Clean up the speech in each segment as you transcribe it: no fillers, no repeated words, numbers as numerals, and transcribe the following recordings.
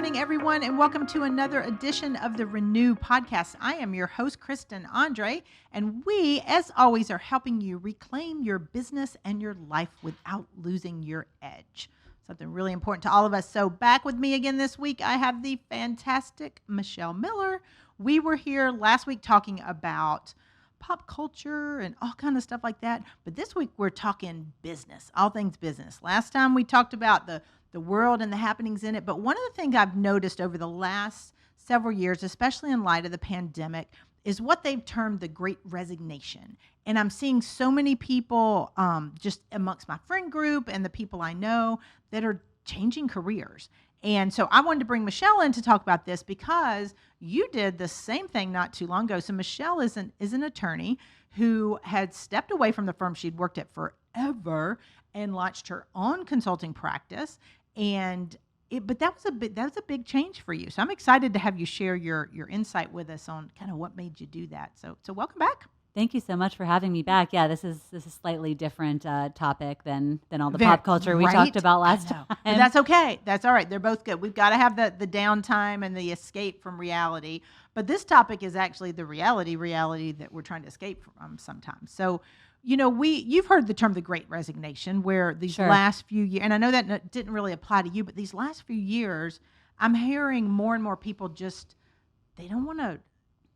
morning, everyone, and welcome to another edition of the Renew podcast. I am your host, Kristen Andre, and we, as always, are helping you reclaim your business and your life without losing your edge. Something really important to all of us. So back with me again this week, I have the fantastic Michelle Miller. We were here last week talking about pop culture and all kind of stuff like that. But this week we're talking business, all things business. Last time we talked about the world and the happenings in it. But one of the things I've noticed over the last several years, especially in light of the pandemic, is what they've termed the Great Resignation. And I'm seeing so many people just amongst my friend group and the people I know that are changing careers. And so I wanted to bring Michelle in to talk about this because you did the same thing not too long ago. So Michelle is an attorney who had stepped away from the firm she'd worked at forever and launched her own consulting practice. But that was a big change for you. So I'm excited to have you share your insight with us on kind of what made you do that. So welcome back. Thank you so much for having me back. Yeah, this is slightly different topic than all the pop culture we talked about last time. But that's okay. That's all right. They're both good. We've got to have the downtime and the escape from reality. But this topic is actually the reality that we're trying to escape from sometimes. So, you've heard the term the Great Resignation, where these last few years, and I know that didn't really apply to you, but these last few years, I'm hearing more and more people they don't want to.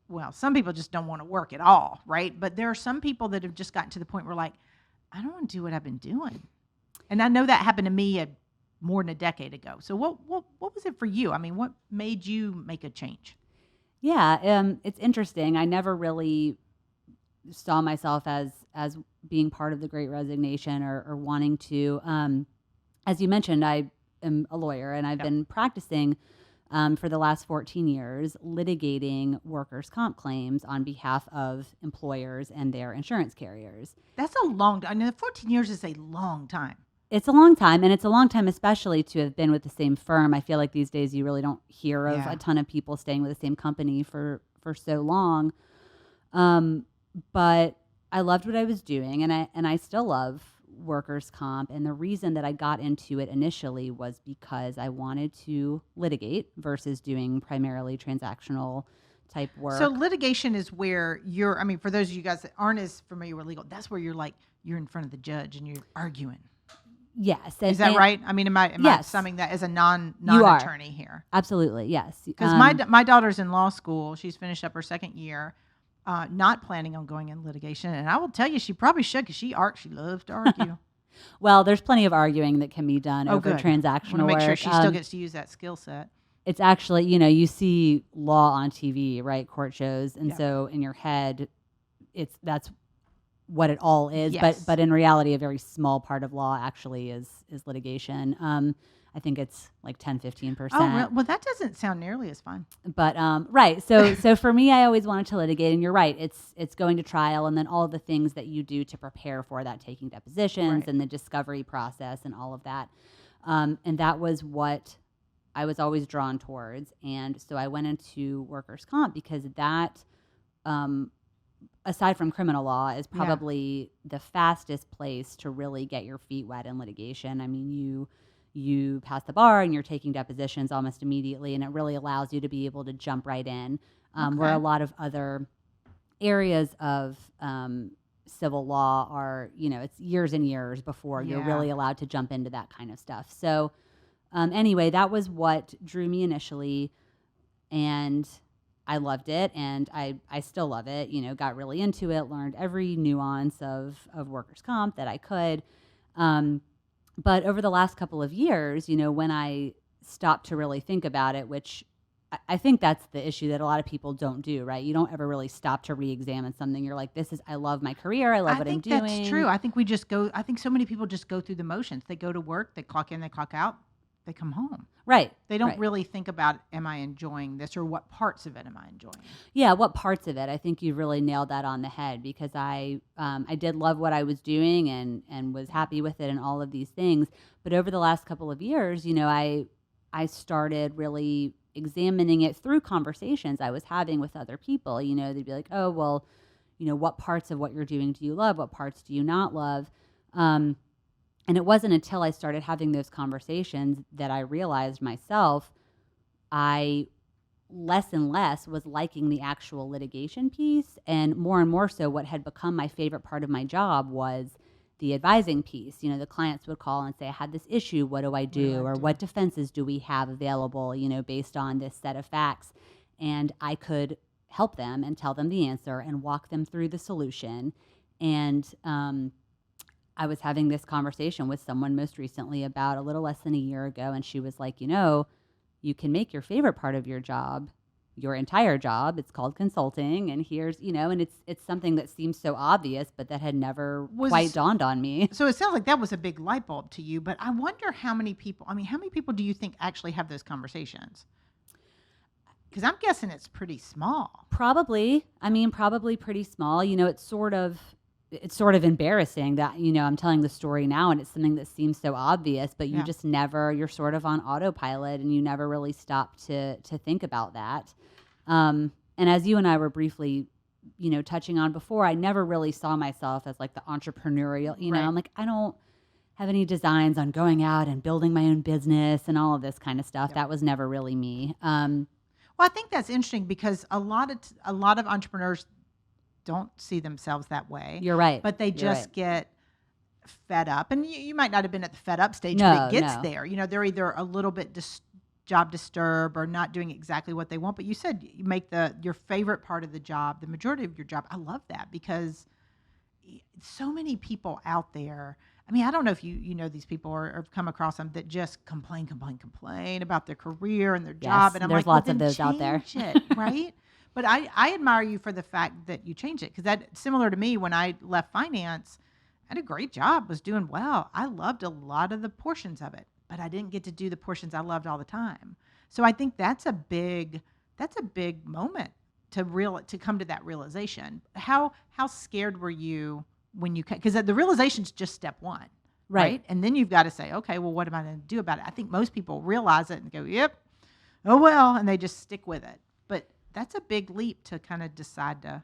Well, some people just don't want to work at all, right? But there are some people that have just gotten to the point where I don't want to do what I've been doing. And I know that happened to me more than a decade ago. So what was it for you? I mean, what made you make a change? Yeah, it's interesting. I never really saw myself as being part of the Great Resignation or wanting to. As you mentioned, I am a lawyer and I've been practicing for the last 14 years, litigating workers' comp claims on behalf of employers and their insurance carriers. That's a long time. I mean, 14 years is a long time. It's a long time, and it's a long time especially to have been with the same firm. I feel like these days you really don't hear of a ton of people staying with the same company for so long. But I loved what I was doing, and I still love workers' comp. And the reason that I got into it initially was because I wanted to litigate versus doing primarily transactional type work. So litigation is where for those of you guys that aren't as familiar with legal, that's where you're in front of the judge and you're arguing. Yes. Is that right? I mean, am I summing that as a non-attorney here? Absolutely, yes. Because my daughter's in law school. She's finished up her second year, not planning on going in litigation. And I will tell you, she probably should because she loves to argue. Well, there's plenty of arguing that can be done over transactional work. Make sure she still gets to use that skill set. It's actually, you see law on TV, right? Court shows. And so in your head, that's what it all is. Yes. But in reality, a very small part of law actually is litigation. I think it's like 10-15%. Oh, well, that doesn't sound nearly as fun. But right, so for me, I always wanted to litigate, and you're right. It's going to trial, and then all of the things that you do to prepare for that, taking depositions and the discovery process, and all of that. And that was what I was always drawn towards. And so I went into workers' comp because that, aside from criminal law, is probably the fastest place to really get your feet wet in litigation. I mean, you pass the bar and you're taking depositions almost immediately, and it really allows you to be able to jump right in, where a lot of other areas of civil law are, it's years and years before you're really allowed to jump into that kind of stuff. So anyway, that was what drew me initially, and I loved it, and I still love it. Got really into it, learned every nuance of workers' comp that I could. But over the last couple of years, when I stopped to really think about it, which I think that's the issue that a lot of people don't do, right? You don't ever really stop to re-examine something. You're like, I love my career. I love what I'm doing. That's true. I think so many people just go through the motions. They go to work, they clock in, they clock out, they come home. Right. They don't really think about, am I enjoying this, or what parts of it am I enjoying? Yeah, what parts of it? I think you really nailed that on the head, because I did love what I was doing and was happy with it and all of these things. But over the last couple of years, I started really examining it through conversations I was having with other people. They'd be like, oh, well, what parts of what you're doing do you love? What parts do you not love? And it wasn't until I started having those conversations that I realized myself I less and less was liking the actual litigation piece, and more so what had become my favorite part of my job was the advising piece. The clients would call and say, I had this issue, what do I do? Or what defenses do we have available, based on this set of facts? And I could help them and tell them the answer and walk them through the solution. And I was having this conversation with someone most recently about a little less than a year ago, and she was like, you can make your favorite part of your job your entire job. It's called consulting, and here's, and it's something that seems so obvious, but that had never quite dawned on me. So it sounds like that was a big light bulb to you, but I wonder how many people do you think actually have those conversations? Because I'm guessing it's pretty small. Probably pretty small. It's sort of embarrassing that, I'm telling the story now and it's something that seems so obvious, but you just never, you're sort of on autopilot and you never really stop to think about that. And as you and I were briefly, touching on before, I never really saw myself as like the entrepreneurial, I'm like, I don't have any designs on going out and building my own business and all of this kind of stuff. That was never really me. Well, I think that's interesting because a lot of entrepreneurs don't see themselves that way. You're right. But they just get fed up. And you might not have been at the fed up stage, but it gets there. They're either a little bit job disturbed or not doing exactly what they want. But you said you make your favorite part of the job, the majority of your job. I love that because so many people out there. I mean, I don't know if you know these people or have come across them that just complain about their career and their job. And I'm there's like, lots of those out there. It, right? But I admire you for the fact that you changed it, because that similar to me when I left finance, I had a great job, was doing well. I loved a lot of the portions of it, but I didn't get to do the portions I loved all the time. So I think that's a big moment to come to that realization. How scared were you when you, because the realization's just step one, right? And then you've got to say, okay, well, what am I going to do about it? I think most people realize it and go, yep, oh well, and they just stick with it. But that's a big leap to kind of decide to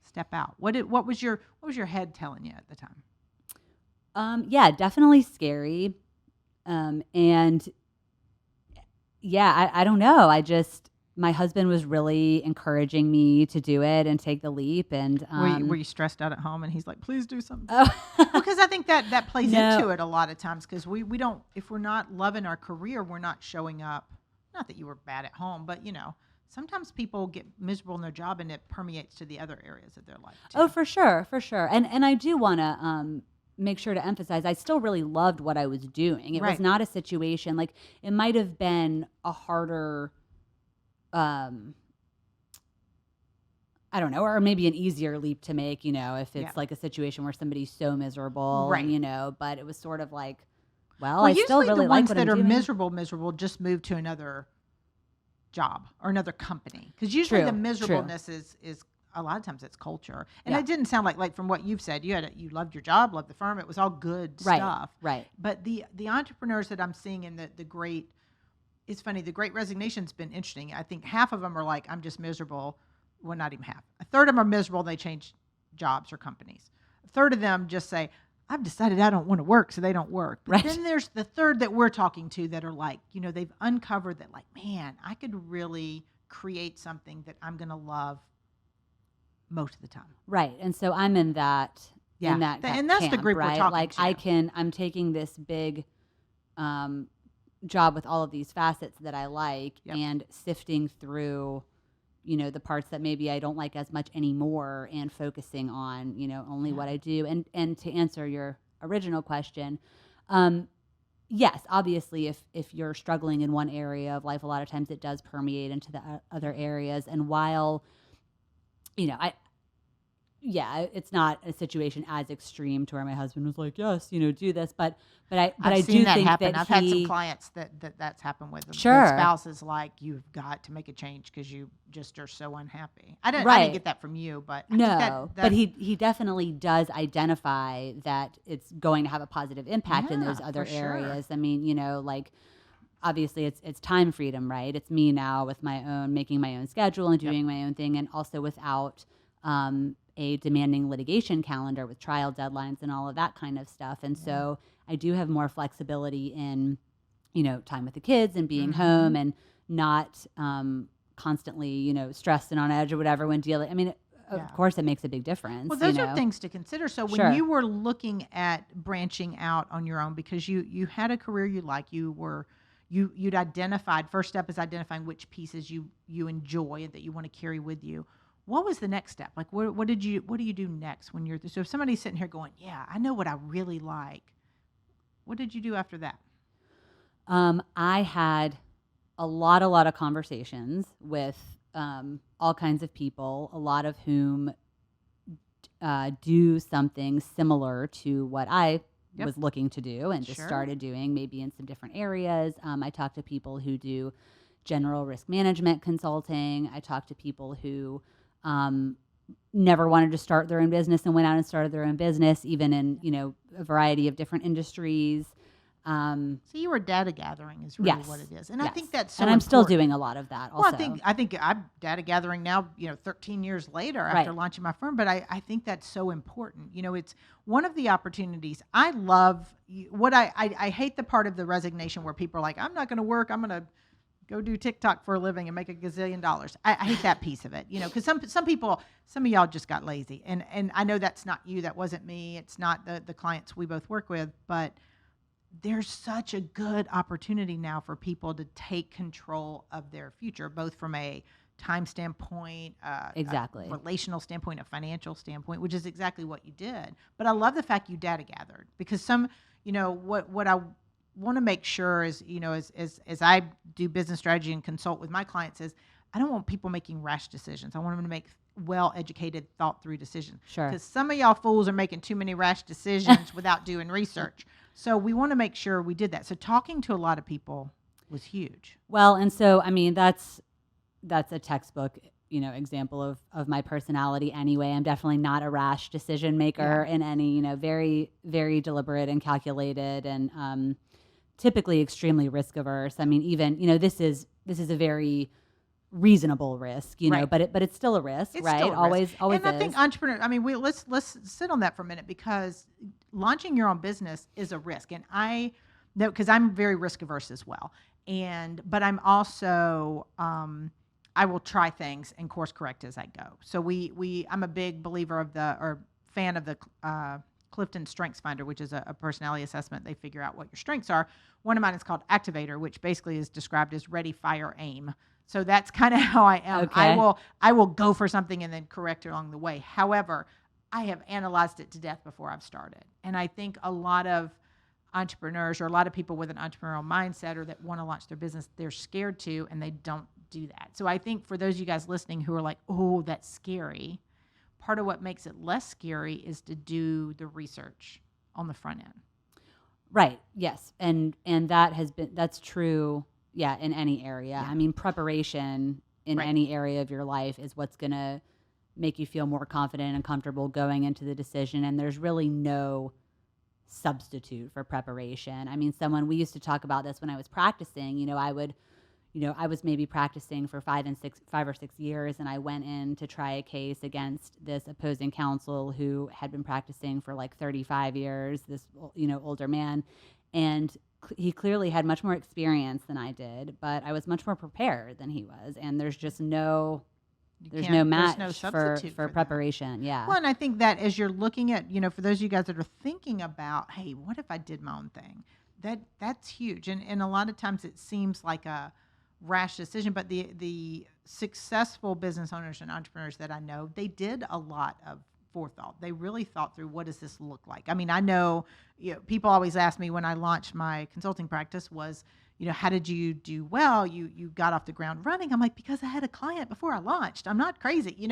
step out. What was your head telling you at the time? Yeah, definitely scary. And yeah, I don't know. My husband was really encouraging me to do it and take the leap. And were you stressed out at home? And he's like, please do something. Oh. Because I think that plays into it a lot of times, because we don't, if we're not loving our career, we're not showing up. Not that you were bad at home, but sometimes people get miserable in their job and it permeates to the other areas of their life too. Oh, for sure. And I do want to make sure to emphasize, I still really loved what I was doing. It was not a situation, like it might have been a harder, I don't know, or maybe an easier leap to make, if it's like a situation where somebody's so miserable, but it was sort of like, well I still really like what I'm doing. The ones that are miserable just move to another job or another company, because usually the miserableness is a lot of times it's culture. And it didn't sound like from what you've said, you loved your job, loved the firm, it was all good stuff, but the entrepreneurs that I'm seeing in the great, it's funny, the Great Resignation's been interesting. I think half of them are like, I'm just miserable. Well, not even half, a third of them are miserable and they change jobs or companies. A third of them just say, I've decided I don't want to work, so they don't work. But then there's the third that we're talking to that are like, they've uncovered that, like, man, I could really create something that I'm going to love most of the time. Right. And so I'm in that, and that's camp, the group we're talking like to. I'm taking this big job with all of these facets that I like and sifting through the parts that maybe I don't like as much anymore and focusing on, only what I do. And to answer your original question, yes, obviously if you're struggling in one area of life, a lot of times it does permeate into the other areas. And while, it's not a situation as extreme to where my husband was like, yes, do this, but I do think happen. that I've had some clients that's happened with them. Sure. Their spouse is like, you've got to make a change because you just are so unhappy. I didn't get that from you, but I think but he definitely does identify that it's going to have a positive impact in those other areas. Sure. I mean, like, obviously it's time freedom, right? It's me now with making my own schedule and doing my own thing, and also without a demanding litigation calendar with trial deadlines and all of that kind of stuff. And so I do have more flexibility in, time with the kids and being home and not constantly, stressed and on edge or whatever when dealing. I mean, of course, it makes a big difference. Well, those are things to consider. So when you were looking at branching out on your own, because you had a career you like, you'd identified, first step is identifying which pieces you enjoy and that you want to carry with you. What was the next step? Like, what do you do next when you're, so if somebody's sitting here going, yeah, I know what I really like, what did you do after that? I had a lot of conversations with all kinds of people, a lot of whom do something similar to what I was looking to do and just started doing, maybe in some different areas. I talked to people who do general risk management consulting. I talked to people who never wanted to start their own business and went out and started their own business, even in, a variety of different industries. So you were data gathering is really what it is. And I think that's so and I'm still doing a lot of that also. Well, I think I'm data gathering now, 13 years later after launching my firm. But I think that's so important. It's one of the opportunities. I love what I hate the part of the resignation where people are like, I'm not going to work. I'm going to go do TikTok for a living and make $1 gazillion. I hate that piece of it, because some people, some of y'all just got lazy. And I know that's not you. That wasn't me. It's not the clients we both work with, but there's such a good opportunity now for people to take control of their future, both from a time standpoint, exactly, a relational standpoint, a financial standpoint, which is exactly what you did. But I love the fact you data gathered, because what I want to make sure is, as I do business strategy and consult with my clients, is I don't want people making rash decisions. I want them to make well-educated, thought-through decisions. Sure. Because some of y'all fools are making too many rash decisions without doing research. So we want to make sure we did that. So talking to a lot of people was huge. Well, and so, I mean, that's a textbook, example of my personality anyway. I'm definitely not a rash decision maker in any, very, very deliberate and calculated and typically extremely risk averse. I mean, even, this is a very reasonable risk, but it's still a risk, it's right? Still a always risk. And is. I think entrepreneur. I mean, let's sit on that for a minute, because launching your own business is a risk, and I know, because I'm very risk averse as well, but I'm also I will try things and course correct as I go. So I'm a big believer or fan of the Clifton Strengths Finder, which is a personality assessment. They figure out what your strengths are. One of mine is called Activator, which basically is described as ready, fire, aim. So that's kind of how I am. Okay. I will go for something and then correct it along the way. However, I have analyzed it to death before I've started. And I think a lot of entrepreneurs, or a lot of people with an entrepreneurial mindset, or that want to launch their business, they're scared to, and they don't do that. So I think for those of you guys listening who are like, oh, that's scary, part of what makes it less scary is to do the research on the front end. Right. Yes. And that's true. Yeah. In any area. Yeah. I mean, preparation in any area of your life is what's going to make you feel more confident and comfortable going into the decision. And there's really no substitute for preparation. I mean, we used to talk about this when I was practicing, I was maybe practicing for 5 or 6 years, and I went in to try a case against this opposing counsel who had been practicing for like 35 years, this, older man. And he clearly had much more experience than I did, but I was much more prepared than he was. And there's just no match for preparation. Yeah. Well, and I think that as you're looking at, for those of you guys that are thinking about, hey, what if I did my own thing? That's huge. And a lot of times it seems like a rash decision, but the successful business owners and entrepreneurs that I know, they did a lot of forethought. They really thought through, what does this look like? I mean, I know, people always ask me when I launched my consulting practice was, how did you do well? You got off the ground running. I'm like, because I had a client before I launched. I'm not crazy.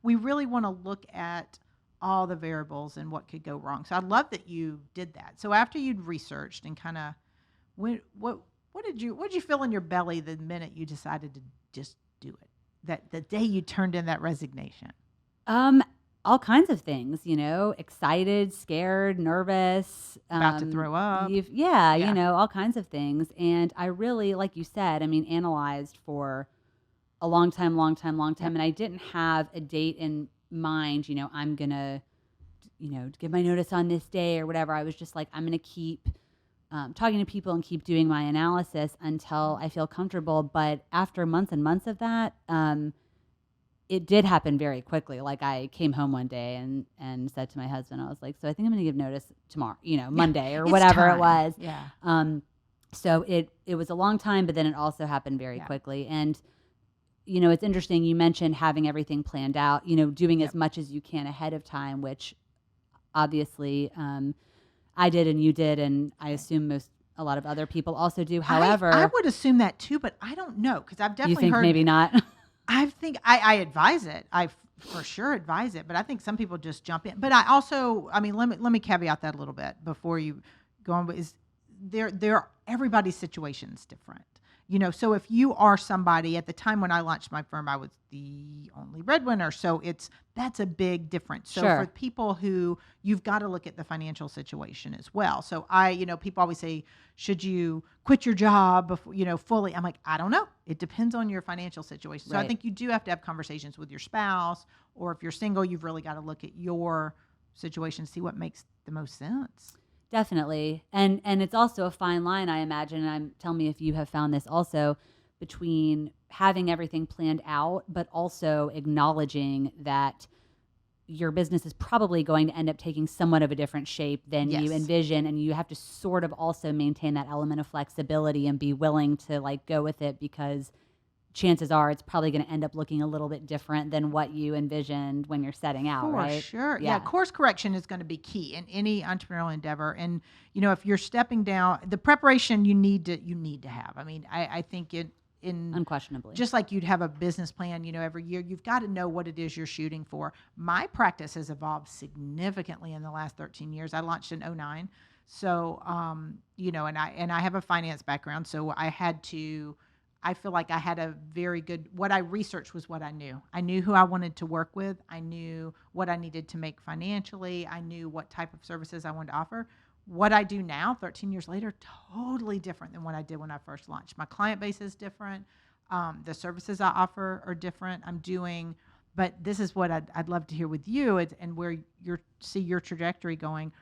We really want to look at all the variables and what could go wrong. So I love that you did that. So after you'd researched and kind of what did you feel in your belly the minute you decided to just do it? That the day you turned in that resignation? All kinds of things, excited, scared, nervous, about to throw up. All kinds of things. And I really, like you said, I mean, analyzed for a long time. And I didn't have a date in mind, I'm going to, give my notice on this day or whatever. I was just like, I'm going to keep talking to people and keep doing my analysis until I feel comfortable. But after months and months of that, it did happen very quickly. Like I came home one day and said to my husband, I was like, so I think I'm going to give notice tomorrow, Monday or whatever it was. Yeah. So it was a long time, but then it also happened very Yeah. quickly. And, it's interesting. You mentioned having everything planned out, doing as much as you can ahead of time, which obviously I did and you did. And I assume a lot of other people also do. However, I would assume that too, but I don't know because I've you definitely think heard. maybe not. I think I advise it. I for sure advise it, but I think some people just jump in. But I also, I mean, let me caveat that a little bit before you go on. But is everybody's situation is different. So if you are somebody at the time when I launched my firm, I was the only breadwinner. So that's a big difference. So Sure. for people who you've got to look at the financial situation as well. So people always say, should you quit your job before, fully? I'm like, I don't know. It depends on your financial situation. So I Right. think you do have to have conversations with your spouse, or if you're single, you've really got to look at your situation, see what makes the most sense. Definitely. And it's also a fine line, I imagine. Tell me if you have found this also, between having everything planned out, but also acknowledging that your business is probably going to end up taking somewhat of a different shape than you Yes. envision. And you have to sort of also maintain that element of flexibility and be willing to go with it, because chances are it's probably going to end up looking a little bit different than what you envisioned when you're setting out, For right? sure. Yeah. Course correction is going to be key in any entrepreneurial endeavor. And, if you're stepping down, the preparation you need to have. I mean, I think Unquestionably. just like you'd have a business plan, every year, you've got to know what it is you're shooting for. My practice has evolved significantly in the last 13 years. I launched in 2009. So, and I have a finance background. So I feel like I had a very good, what I researched was what I knew. I knew who I wanted to work with. I knew what I needed to make financially. I knew what type of services I wanted to offer. What I do now, 13 years later, totally different than what I did when I first launched. My client base is different. The services I offer are different. But this is what I'd love to hear with you, and where see your trajectory going.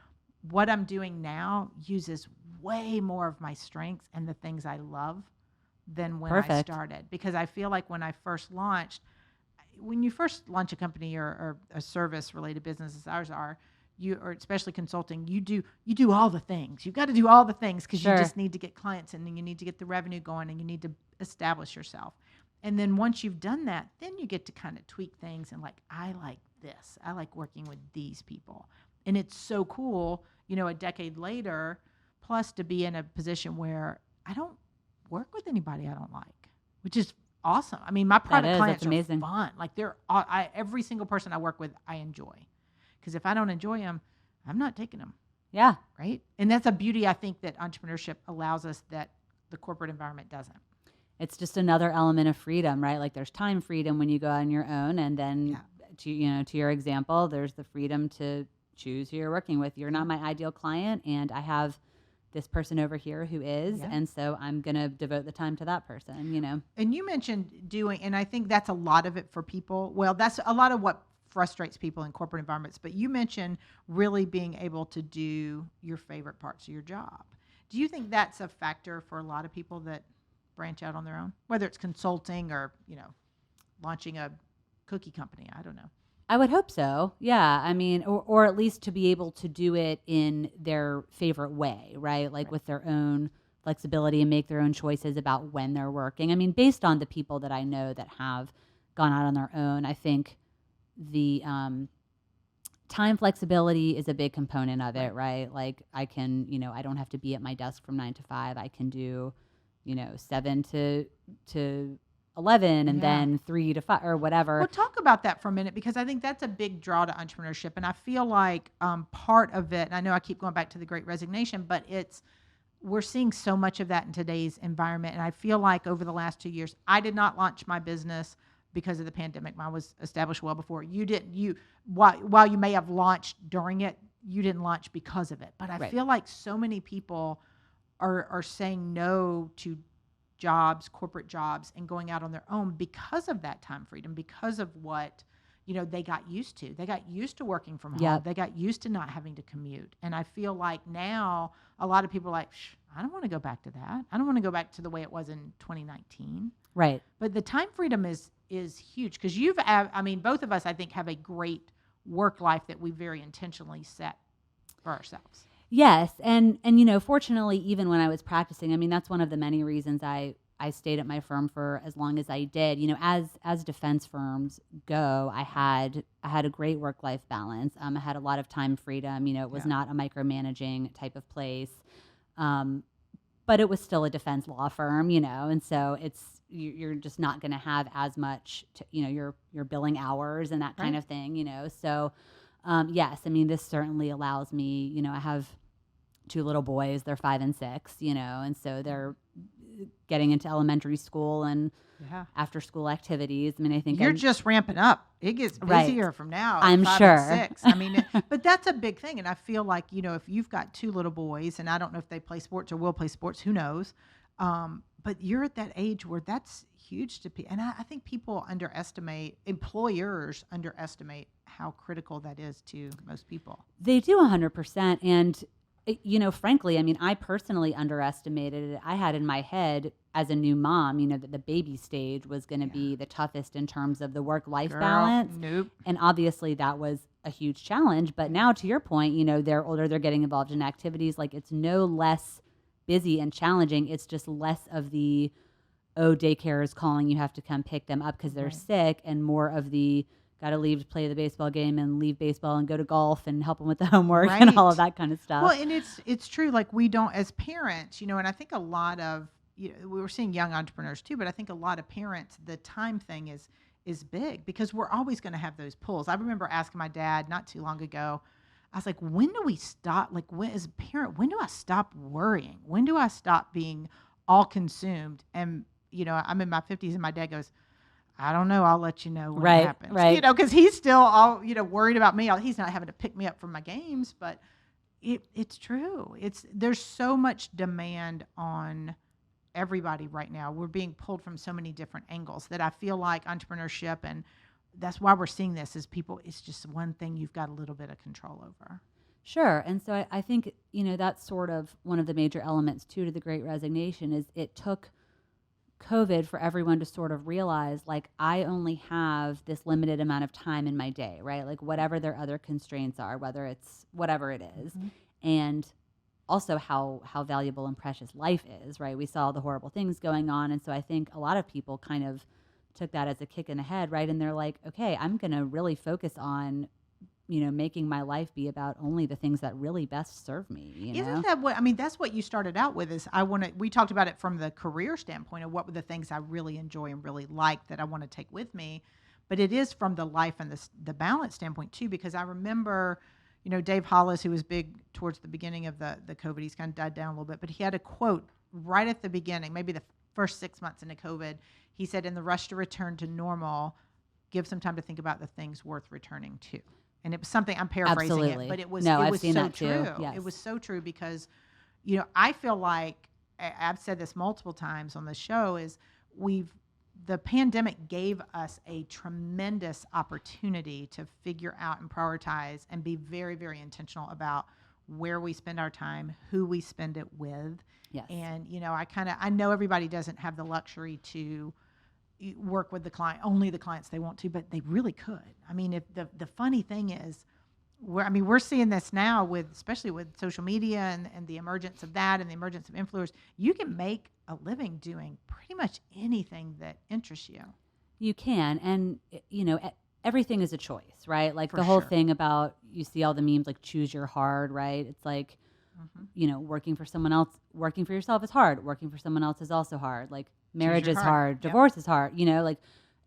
What I'm doing now uses way more of my strengths and the things I love than when I Perfect. started, because I feel like when I first launched, when you first launch a company or a service related business as ours are, or especially consulting, you do all the things. You've got to do all the things because Sure. you just need to get clients in, and you need to get the revenue going, and you need to establish yourself. And then once you've done that, then you get to kind of tweak things and I like this. I like working with these people. And it's so cool, a decade later, plus to be in a position where I don't work with anybody I don't like, which is awesome. I mean, my private clients are fun. Like every single person I work with, I enjoy, because if I don't enjoy them, I'm not taking them. Yeah. Right. And that's a beauty, I think, that entrepreneurship allows us that the corporate environment doesn't. It's just another element of freedom, right? Like there's time freedom when you go on your own, and then to your example, there's the freedom to choose who you're working with. You're not my ideal client, and I have this person over here who is, and so I'm going to devote the time to that person, And you mentioned and I think that's a lot of it for people. Well, that's a lot of what frustrates people in corporate environments, but you mentioned really being able to do your favorite parts of your job. Do you think that's a factor for a lot of people that branch out on their own, whether it's consulting or, launching a cookie company? I don't know. I would hope so. Yeah. I mean, or at least to be able to do it in their favorite way, right? Like with their own flexibility and make their own choices about when they're working. I mean, based on the people that I know that have gone out on their own, I think the time flexibility is a big component of it, right? Like I can, I don't have to be at my desk from 9 to 5. I can do, 7 to 11 and then 3 to 5 or whatever. Well, talk about that for a minute, because I think that's a big draw to entrepreneurship. And I feel like part of it, and I know I keep going back to the Great Resignation, but we're seeing so much of that in today's environment. And I feel like over the last 2 years, I did not launch my business because of the pandemic. Mine was established well before. You didn't. While you may have launched during it, you didn't launch because of it. But I feel like so many people are saying no to jobs, corporate jobs, and going out on their own because of that time freedom, because of what they got used to. They got used to working from home. Yep. They got used to not having to commute. And I feel like now a lot of people are like, I don't want to go back to that. I don't want to go back to the way it was in 2019. Right. But the time freedom is huge because both of us, I think, have a great work life that we very intentionally set for ourselves. Yes. And fortunately, even when I was practicing, I mean, that's one of the many reasons I stayed at my firm for as long as I did. As defense firms go, I had a great work-life balance. I had a lot of time freedom. It was not a micromanaging type of place. But it was still a defense law firm, and so you're just not going to have as much, your billing hours and that kind of thing, So, yes, I mean, this certainly allows me, I have 2 little boys, they're 5 and 6, and so they're getting into elementary school and after school activities. I mean, I think you're just ramping up. It gets busier from now. I'm 5 sure. and 6. I mean, but that's a big thing. And I feel like, if you've got 2 little boys, and I don't know if they play sports or will play sports, who knows? But you're at that age where that's huge to people. And I think employers underestimate how critical that is to most people. They do 100%. And frankly, I mean, I personally underestimated it. I had in my head as a new mom, that the baby stage was going to be the toughest in terms of the work-life balance. Nope. And obviously that was a huge challenge. But now to your point, they're older, they're getting involved in activities. Like it's no less busy and challenging. It's just less of the, daycare is calling, you have to come pick them up because they're sick, and more of the, got to leave to play the baseball game and leave baseball and go to golf and help them with the homework and all of that kind of stuff. Well, and it's true. Like we don't, as parents, and I think a lot of, we were seeing young entrepreneurs too, but I think a lot of parents, the time thing is big because we're always going to have those pulls. I remember asking my dad not too long ago, I was like, when do we stop? Like as a parent, when do I stop worrying? When do I stop being all consumed? And, I'm in my 50s and my dad goes, I don't know. I'll let you know when it happens. Right. Because he's still all, worried about me. He's not having to pick me up from my games, but it's true. There's so much demand on everybody right now. We're being pulled from so many different angles that I feel like entrepreneurship, and that's why we're seeing this as people, it's just one thing you've got a little bit of control over. Sure. And so I think, that's sort of one of the major elements too to the Great Resignation is it took COVID for everyone to sort of realize, like, I only have this limited amount of time in my day, right? Like whatever their other constraints are, whether it's whatever it is. Mm-hmm. And also how valuable and precious life is, right? We saw the horrible things going on. And so I think a lot of people kind of took that as a kick in the head, right? And they're like, okay, I'm going to really focus on, making my life be about only the things that really best serve me. Isn't that what, that's what you started out with is we talked about it from the career standpoint of what were the things I really enjoy and really like that I want to take with me. But it is from the life and the balance standpoint too, because I remember, Dave Hollis, who was big towards the beginning of the COVID, he's kind of died down a little bit, but he had a quote right at the beginning, maybe the first 6 months into COVID. He said, in the rush to return to normal, give some time to think about the things worth returning to. And it was something, I'm paraphrasing Absolutely. it, but it was I've seen so that true. Too. Yes. It was so true because, I feel like, I've said this multiple times on the show, is the pandemic gave us a tremendous opportunity to figure out and prioritize and be very, very intentional about where we spend our time, who we spend it with. Yes. And, I know everybody doesn't have the luxury to work with only the clients they want to, but they really could. If the funny thing is, we're seeing this now especially with social media and the emergence of that and the emergence of influencers. You can make a living doing pretty much anything that interests you. You can, and everything is a choice, right? Like For the whole sure. thing about, you see all the memes like choose your hard, right? It's like, working for someone else, working for yourself is hard. Working for someone else is also hard. Like marriage is hard. Yep. Divorce is hard. Like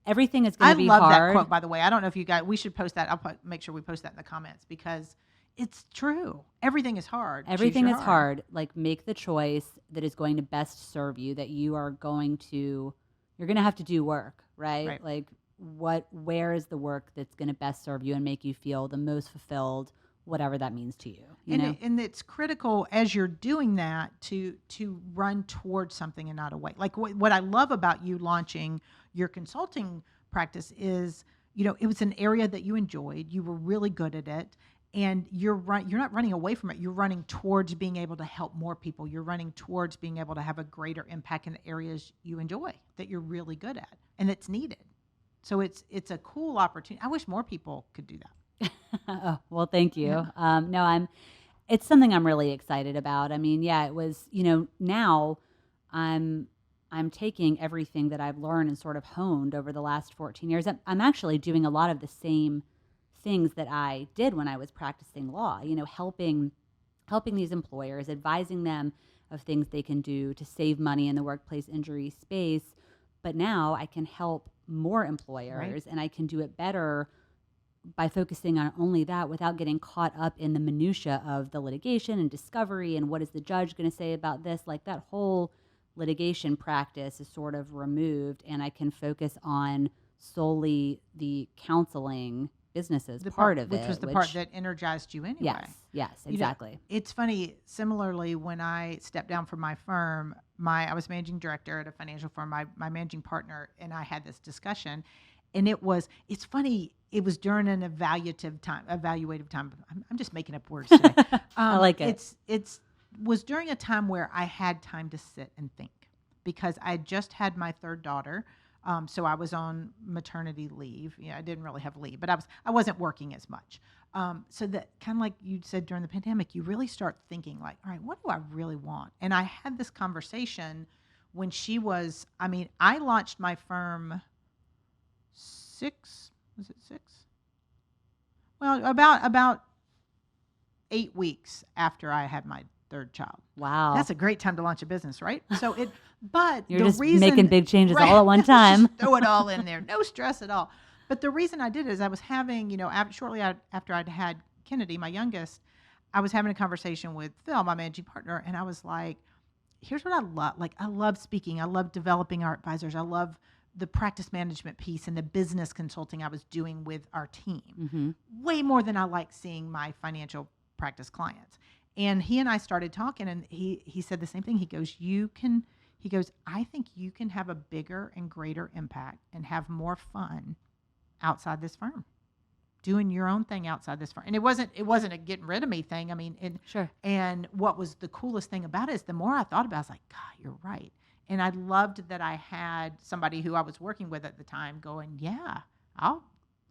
everything is going to be hard. I love that quote, by the way. I don't know if you guys, we should post that. I'll make sure we post that in the comments because it's true. Everything is hard. Everything is hard. Like make the choice that is going to best serve you, that you're going to have to do work, right? Like where is the work that's going to best serve you and make you feel the most fulfilled, whatever that means to you. And it's critical as you're doing that to run towards something and not away. Like what I love about you launching your consulting practice is it was an area that you enjoyed. You were really good at it. And you're not running away from it. You're running towards being able to help more people. You're running towards being able to have a greater impact in the areas you enjoy, that you're really good at, and that's needed. So it's a cool opportunity. I wish more people could do that. Oh, well, thank you. Yeah. No, it's something I'm really excited about. I mean, yeah, it was, now I'm taking everything that I've learned and sort of honed over the last 14 years. I'm actually doing a lot of the same things that I did when I was practicing law, helping these employers, advising them of things they can do to save money in the workplace injury space. But now I can help more employers, Right. and I can do it better by focusing on only that without getting caught up in the minutia of the litigation and discovery and what is the judge going to say about this. Like, that whole litigation practice is sort of removed, and I can focus on solely the counseling businesses part of it. Which was the part that energized you anyway. Yes, exactly. It's funny. Similarly, when I stepped down from my firm, I was managing director at a financial firm. My managing partner and I had this discussion, and it's funny. It was during an evaluative time. I'm just making up words today. I like it. It's was during a time where I had time to sit and think, because I just had my third daughter. So I was on maternity leave. I didn't really have leave, but I wasn't working as much. So that, kind of like you said, during the pandemic, you really start thinking like, all right, what do I really want? And I had this conversation when I launched my firm 6? Was it 6? Well, about 8 weeks after I had my third child. Wow. That's a great time to launch a business, right? But You're just making big changes all at one time. Just throw it all in there. No stress at all. But the reason I did is I was having, shortly after I'd had Kennedy, my youngest, I was having a conversation with Phil, my managing partner, and I was like, here's what I love. Like, I love speaking. I love developing our advisors. I love the practice management piece and the business consulting I was doing with our team. Mm-hmm. Way more than I like seeing my financial practice clients. And he and I started talking, and he said the same thing. He goes, I think you can have a bigger and greater impact and have more fun outside this firm, doing your own thing outside this firm. And it wasn't a getting rid of me thing. I mean, Sure. And what was the coolest thing about it is the more I thought about it, I was like, God, you're right. And I loved that I had somebody who I was working with at the time going, yeah,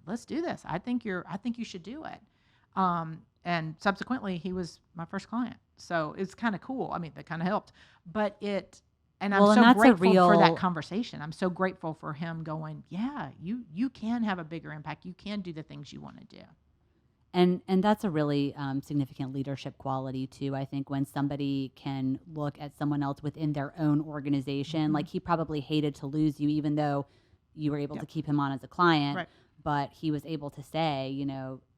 let's do this. I think you should do it. And subsequently, he was my first client. So it's kind of cool. I mean, that kind of helped. But I'm so grateful for that conversation. I'm so grateful for him going, yeah, you can have a bigger impact. You can do the things you want to do. And that's a really significant leadership quality too. I think when somebody can look at someone else within their own organization, Mm-hmm. like he probably hated to lose you, even though you were able to keep him on as a client. Right. But he was able to say,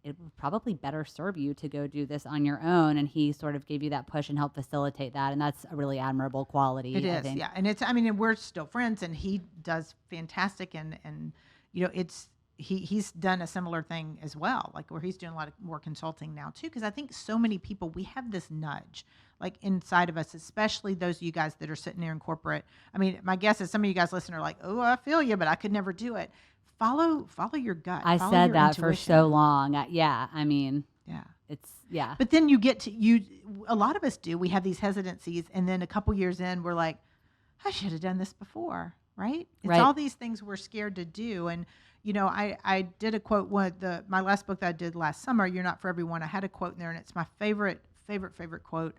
it would probably better serve you to go do this on your own. And he sort of gave you that push and helped facilitate that. And that's a really admirable quality. It I is, think. yeah. And and we're still friends, and he does fantastic. And he's done a similar thing as well, like where he's doing a lot of more consulting now too. Because I think so many people, we have this nudge like inside of us, especially those of you guys that are sitting there in corporate. I mean, my guess is some of you guys listening are like, oh, I feel you, but I could never do it. Follow your gut. I Follow said your that for intuition. so long. Yeah. I mean, Yeah. yeah. But then you get to a lot of us do. We have these hesitancies, and then a couple years in, we're like, I should have done this before, right? It's Right. all these things we're scared to do. And I did a quote. My last book that I did last summer, You're Not for Everyone. I had a quote in there, and it's my favorite quote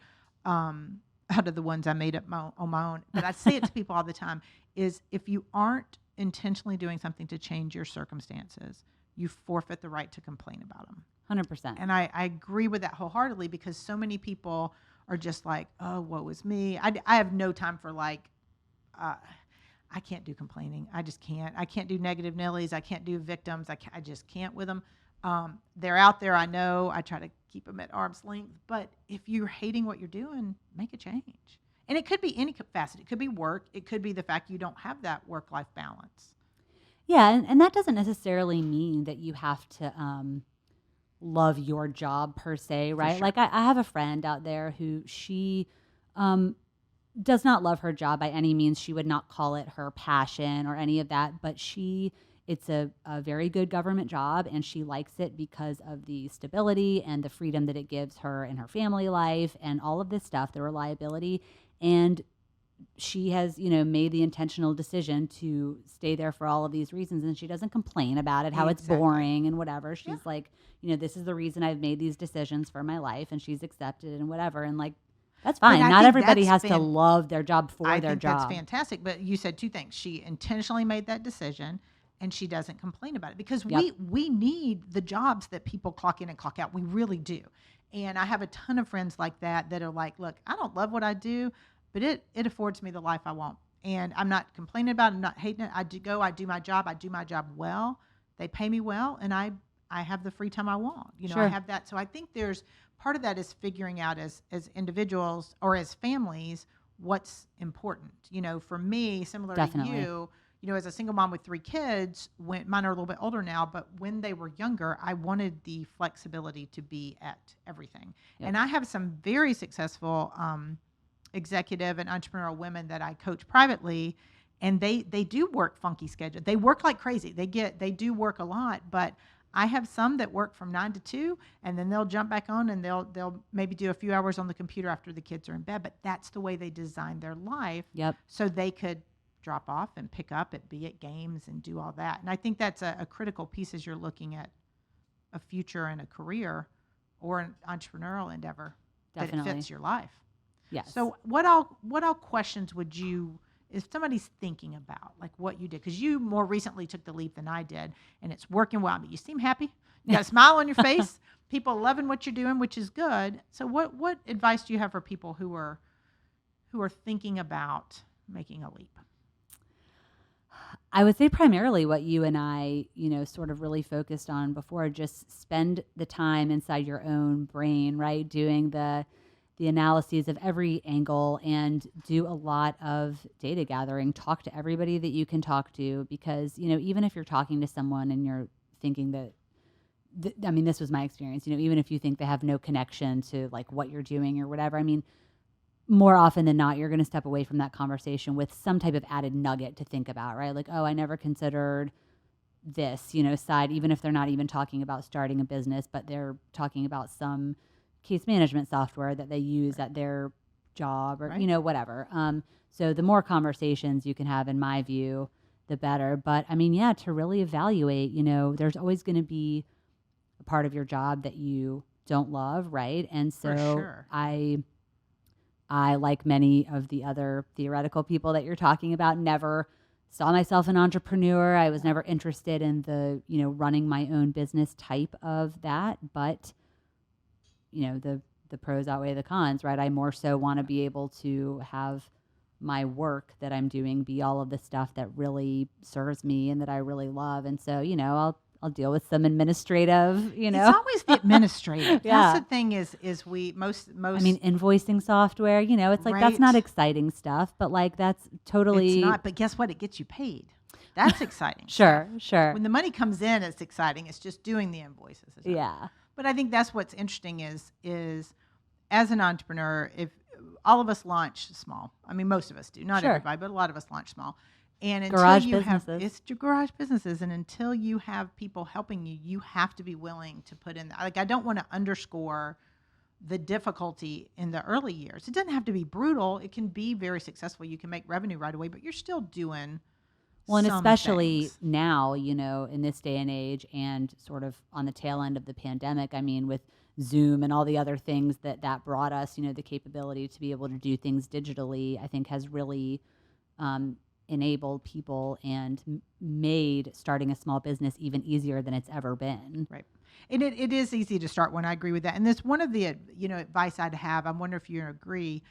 out of the ones I made up on my own. But I say it to people all the time: is if you aren't intentionally doing something to change your circumstances, you forfeit the right to complain about them. 100%. And I agree with that wholeheartedly, because so many people are just like, oh, woe is me. I have no time for I can't do complaining. I just can't. I can't do negative Nellies. I can't do victims. I just can't with them. They're out there. I know. I try to keep them at arm's length. But if you're hating what you're doing, make a change. And it could be any facet. It could be work. It could be the fact you don't have that work-life balance. Yeah, and that doesn't necessarily mean that you have to love your job per se, right? sure. Like I have a friend out there who she does not love her job by any means. She would not call it her passion or any of that, but she it's a very good government job, and she likes it because of the stability and the freedom that it gives her in her family life and all of this stuff, the reliability. And she has, made the intentional decision to stay there for all of these reasons, and she doesn't complain about it, how it's Exactly. boring and whatever. She's Yeah. like, this is the reason I've made these decisions for my life, and she's accepted and whatever. And like, that's But fine. I Not think everybody that's has to love their job for I their think job. that's fantastic. But you said two things. She intentionally made that decision, and she doesn't complain about it, because Yep. we need the jobs that people clock in and clock out. We really do. And I have a ton of friends like that are like, look, I don't love what I do, but it affords me the life I want. And I'm not complaining about it, I'm not hating it. I do my job. I do my job well. They pay me well, and I have the free time I want. I Sure. have that. So I think there's part of that is figuring out as individuals or as families what's important. For me, similar Definitely. to you, as a single mom with 3 kids, when mine are a little bit older now, but when they were younger, I wanted the flexibility to be at everything. Yep. And I have some very successful executive and entrepreneurial women that I coach privately, and they do work funky schedule. They work like crazy. They do work a lot, but I have some that work from 9 to 2, and then they'll jump back on and they'll maybe do a few hours on the computer after the kids are in bed. But that's the way they designed their life. Yep. So they could drop off and pick up be at games and do all that. And I think that's a critical piece as you're looking at a future and a career or an entrepreneurial endeavor Definitely. that it fits your life. Yes. So what all questions would you, if somebody's thinking about like what you did, because you more recently took the leap than I did, and it's working well, but you seem happy. You got a smile on your face. People loving what you're doing, which is good. So what advice do you have for people who are thinking about making a leap? I would say primarily what you and I, sort of really focused on before, just spend the time inside your own brain, right? Doing the analyses of every angle and do a lot of data gathering. Talk to everybody that you can talk to, because, even if you're talking to someone and you're thinking that, this was my experience, even if you think they have no connection to like what you're doing or whatever, more often than not, you're going to step away from that conversation with some type of added nugget to think about, right? Like, oh, I never considered this, side, even if they're not even talking about starting a business, but they're talking about some case management software that they use at their job or, Right. Whatever. So the more conversations you can have, in my view, the better. But to really evaluate, there's always going to be a part of your job that you don't love, right? And so For sure. I, like many of the other theoretical people that you're talking about, never saw myself an entrepreneur. I was never interested in the, running my own business type of that. But, the pros outweigh the cons, right? I more so want to be able to have my work that I'm doing be all of the stuff that really serves me and that I really love. And so, I'll deal with some administrative, It's always the administrative. Yeah. That's the thing is we most invoicing software, it's like, that's Right. not exciting stuff, but like, that's totally it's not, but guess what? It gets you paid. That's exciting. Sure. When the money comes in, it's exciting. It's just doing the invoices. Yeah. But I think that's what's interesting is as an entrepreneur, if all of us launch small. Most of us do, not Sure. everybody, but a lot of us launch small. And until Garage you have businesses. it's your garage businesses, and until you have people helping you, you have to be willing to put in. Like, I don't want to underscore the difficulty in the early years. It doesn't have to be brutal. It can be very successful. You can make revenue right away, but you're still doing. Well, and some especially things. now, in this day and age, and sort of on the tail end of the pandemic, with Zoom and all the other things that brought us, the capability to be able to do things digitally, I think has really enabled people and made starting a small business even easier than it's ever been. Right. And it is easy to start one. I agree with that. And that's one of the, advice I'd have. I wonder if you agree.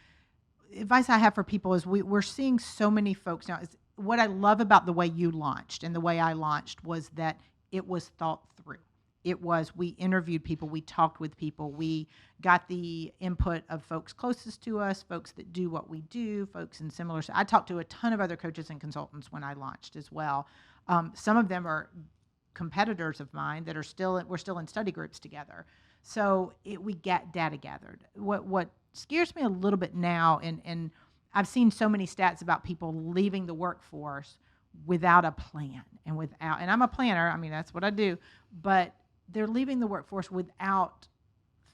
Advice I have for people is we're seeing so many folks now. What I love about the way you launched and the way I launched was that it was thought through. It was, we interviewed people, we talked with people, we got the input of folks closest to us, folks that do what we do, folks in similar. I talked to a ton of other coaches and consultants when I launched as well. Some of them are competitors of mine that are we're still in study groups together. So we get data gathered. What scares me a little bit now, and I've seen so many stats about people leaving the workforce without a plan and I'm a planner. I mean, that's what I do, but they're leaving the workforce without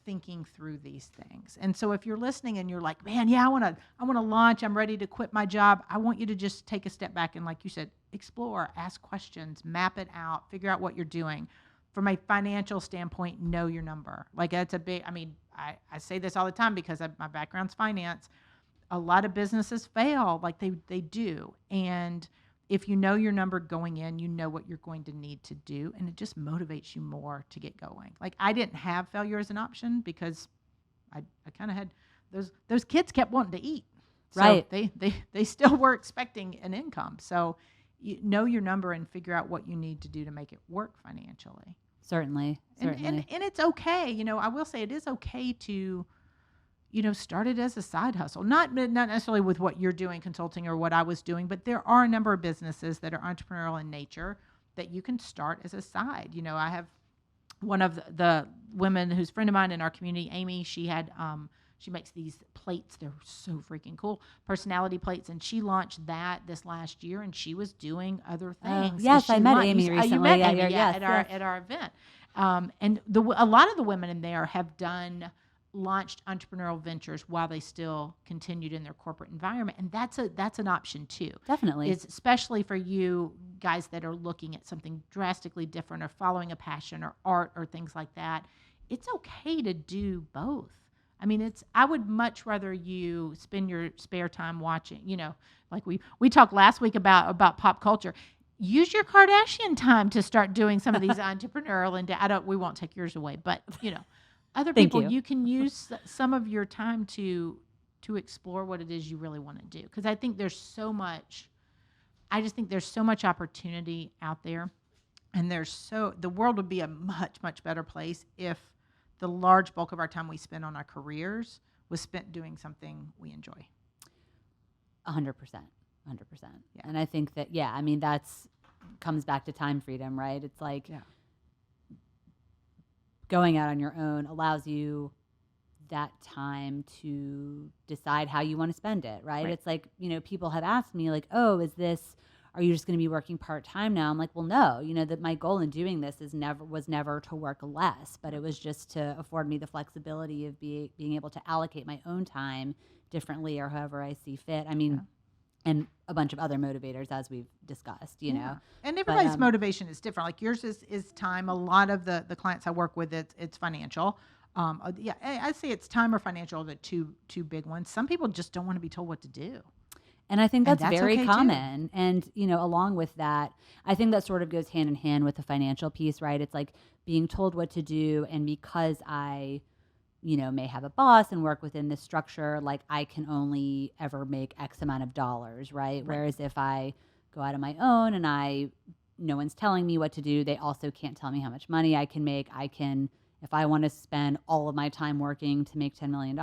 thinking through these things. And so if you're listening and you're like, man, yeah, I want to launch, I'm ready to quit my job. I want you to just take a step back and, like you said, explore, ask questions, map it out, figure out what you're doing. From a financial standpoint, know your number. Like that's a big, I mean, I say this all the time because my background's finance. A lot of businesses fail, like they do. And if you know your number going in, you know what you're going to need to do, and it just motivates you more to get going. Like I didn't have failure as an option because I kind of had those kids kept wanting to eat. So right. They still were expecting an income. So you know your number and figure out what you need to do to make it work financially. Certainly. And it's okay. You know, I will say it is okay to, you know, start it as a side hustle, not necessarily with what you're doing, consulting, or what I was doing, but there are a number of businesses that are entrepreneurial in nature that you can start as a side. You know, I have one of the women who's a friend of mine in our community, Amy. She had she makes these plates. They're so freaking cool, personality plates, and she launched that this last year. And she was doing other things. Yes, I met Amy recently. You met Amy, yes, at our event. And a lot of the women in there have launched entrepreneurial ventures while they still continued in their corporate environment, and that's an option too. Definitely, it's especially for you guys that are looking at something drastically different or following a passion or art or things like that. It's okay to do both. I mean, I would much rather you spend your spare time watching. You know, like we talked last week about pop culture. Use your Kardashian time to start doing some of these entrepreneurial and we won't take yours away, but you know. Other people, you can use some of your time to explore what it is you really want to do. Because I think there's so much opportunity out there, and the world would be a much, much better place if the large bulk of our time we spend on our careers was spent doing something we enjoy. 100%. Yeah. And I think that, I mean, that's comes back to time freedom, right? It's like, going out on your own allows you that time to decide how you want to spend it, right? It's like, you know, people have asked me like, oh, are you just going to be working part-time now? I'm like, well, no, you know, that my goal in doing this was never to work less, but it was just to afford me the flexibility of being able to allocate my own time differently or however I see fit. I mean, and a bunch of other motivators, as we've discussed, you know. And everybody's motivation is different. Like yours is time. A lot of the clients I work with, it's financial. I'd say it's time or financial are the two big ones. Some people just don't want to be told what to do. And I think that's very okay common. Too. And, you know, along with that, I think that sort of goes hand in hand with the financial piece, right? It's like being told what to do. And because I, you know, may have a boss and work within this structure, like I can only ever make X amount of dollars, right? Whereas if I go out on my own and no one's telling me what to do, they also can't tell me how much money I can make. If I want to spend all of my time working to make $10 million,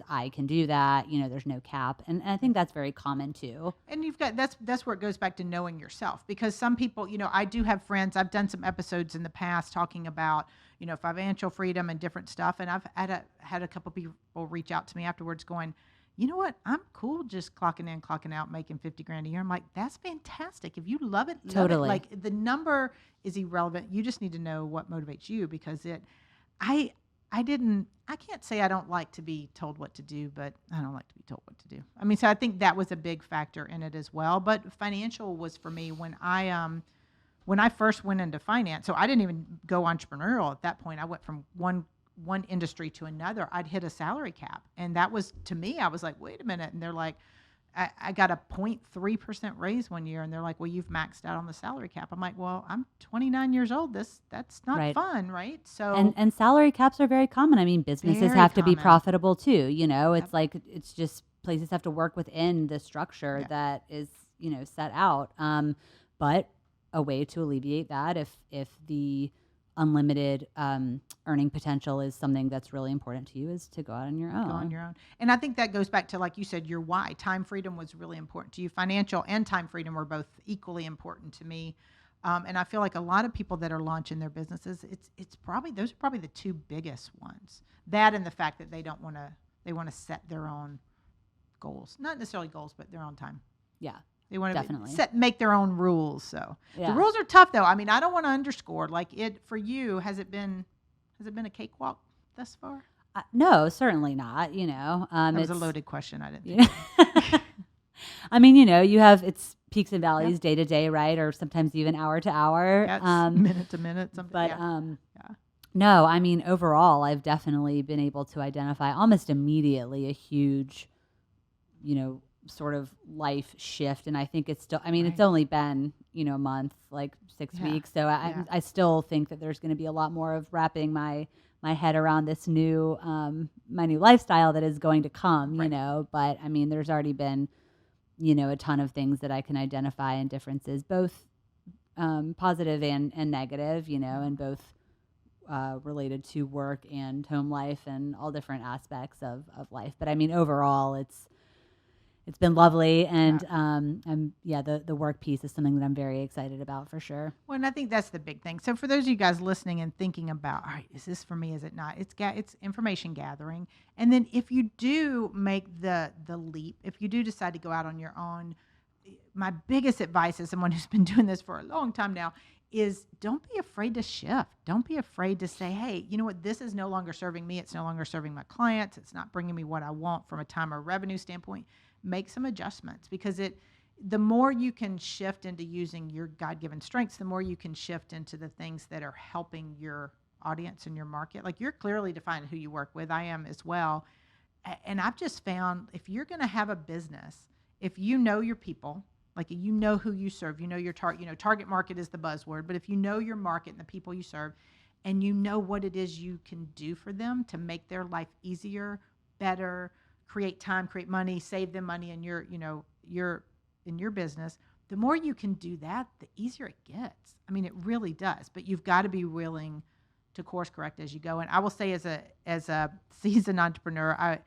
I can do that. You know, there's no cap. And I think that's very common too. And that's where it goes back to knowing yourself, because some people, you know, I do have friends, I've done some episodes in the past talking about, you know, financial freedom and different stuff. And I've had a couple people reach out to me afterwards going, you know what, I'm cool just clocking in, clocking out, making $50,000 a year. I'm like, that's fantastic. If you love it, totally. Like the number is irrelevant. You just need to know what motivates you, because I can't say I don't like to be told what to do, but I don't like to be told what to do. I mean, so I think that was a big factor in it as well. But financial was for me when I first went into finance. So I didn't even go entrepreneurial at that point. I went from one industry to another. I'd hit a salary cap, and that was, to me, I was like, wait a minute. And they're like, I got a 0.3% raise one year, and they're like, well, you've maxed out on the salary cap. I'm like, well, I'm 29 years old. That's not fun, right? So and salary caps are very common. I mean, businesses have to be profitable too. You know, it's like it's just places have to work within the structure that is, you know, set out. But a way to alleviate that, if the unlimited earning potential is something that's really important to you, is to go out on your own. Go on your own. And I think that goes back to, like you said, your why. Time freedom was really important to you. Financial and time freedom were both equally important to me. And I feel like a lot of people that are launching their businesses, those are probably the two biggest ones. That and the fact that they want to set their own goals. Not necessarily goals, but their own time. Yeah. They want Definitely. to make their own rules. So Yeah. the rules are tough, though. I mean, I don't want to underscore like it for you. Has it been a cakewalk thus far? No, certainly not. You know, That was a loaded question. I didn't. You know, I mean, you know, you have it's peaks and valleys day to day, right? Or sometimes even hour to hour, minute to minute, something. But no, I mean, overall, I've definitely been able to identify almost immediately a huge, you know, sort of life shift. And I think it's still, I mean, it's only been, you know, a month, like 6 weeks. So I still think that there's going to be a lot more of wrapping my head around this new, my new lifestyle that is going to come, you know, but I mean, there's already been, you know, a ton of things that I can identify and differences, both positive and negative, you know, and both related to work and home life and all different aspects of life. But I mean, overall, it's been lovely, and the work piece is something that I'm very excited about for sure. Well, and I think that's the big thing. So for those of you guys listening and thinking about, all right, is this for me? Is it not? It's information gathering, and then if you do make the leap, if you do decide to go out on your own, my biggest advice as someone who's been doing this for a long time now is don't be afraid to shift. Don't be afraid to say, hey, you know what? This is no longer serving me. It's no longer serving my clients. It's not bringing me what I want from a time or revenue standpoint. Make some adjustments, because the more you can shift into using your God-given strengths, the more you can shift into the things that are helping your audience and your market. Like, you're clearly defining who you work with. I am as well. And I've just found, if you're going to have a business, if you know your people, like you know who you serve, you know your target market is the buzzword, but if you know your market and the people you serve, and you know what it is you can do for them to make their life easier, better, create time, create money, save them money in your business, the more you can do that, the easier it gets. I mean, it really does. But you've got to be willing to course correct as you go. And I will say, as a seasoned entrepreneur, I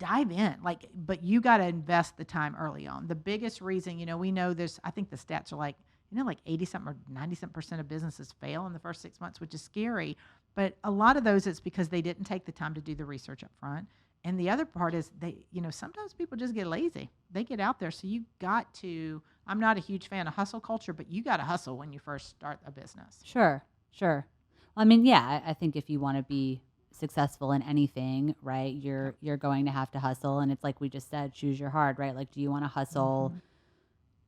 dive in. But you got to invest the time early on. The biggest reason, you know, we know there's, I think the stats are like 80-something or 90-something% of businesses fail in the first 6 months, which is scary. But a lot of those, it's because they didn't take the time to do the research up front. And the other part is sometimes people just get lazy. They get out there. So you got to, I'm not a huge fan of hustle culture, but you got to hustle when you first start a business. Sure. Well, I mean, yeah, I think if you want to be successful in anything, right, you're going to have to hustle. And it's like we just said, choose your hard, right? Like, do you want to hustle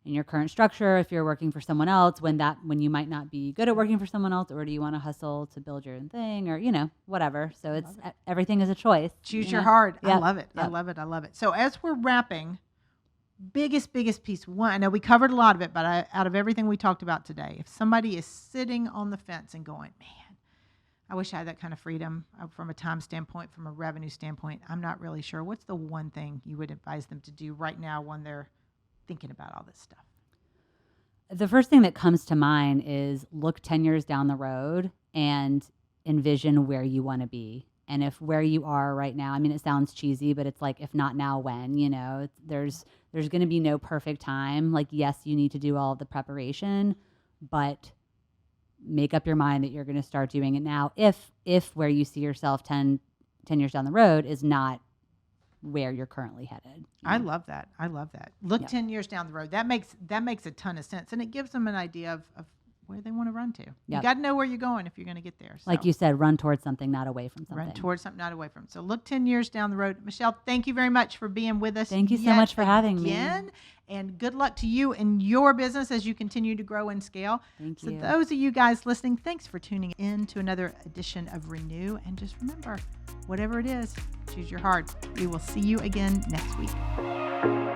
in your current structure if you're working for someone else when you might not be good at working for someone else, or do you want to hustle to build your own thing, or, you know, whatever. So everything is a choice. Choose your hard. Yep. I love it. Yep. I love it. So as we're wrapping, biggest piece one, I know we covered a lot of it, but out of everything we talked about today, if somebody is sitting on the fence and going, man, I wish I had that kind of freedom from a time standpoint, from a revenue standpoint, I'm not really sure. What's the one thing you would advise them to do right now when they're thinking about all this stuff? The first thing that comes to mind is look 10 years down the road and envision where you want to be. And if where you are right now, I mean, it sounds cheesy, but it's like, if not now, when? You know, there's going to be no perfect time. Like, yes, you need to do all of the preparation, but make up your mind that you're going to start doing it now. If where you see yourself 10 years down the road is not where you're currently headed. I love that. Look 10 years down the road. That makes a ton of sense. And it gives them an idea of where they want to run to. You got to know where you're going if you're going to get there. So. Like you said, run towards something, not away from something. Run towards something, not away from. So look 10 years down the road. Michelle, thank you very much for being with us. Thank you so much for having me. And good luck to you and your business as you continue to grow and scale. Thank you. So those of you guys listening, thanks for tuning in to another edition of Renew. And just remember, whatever it is, choose your heart. We will see you again next week.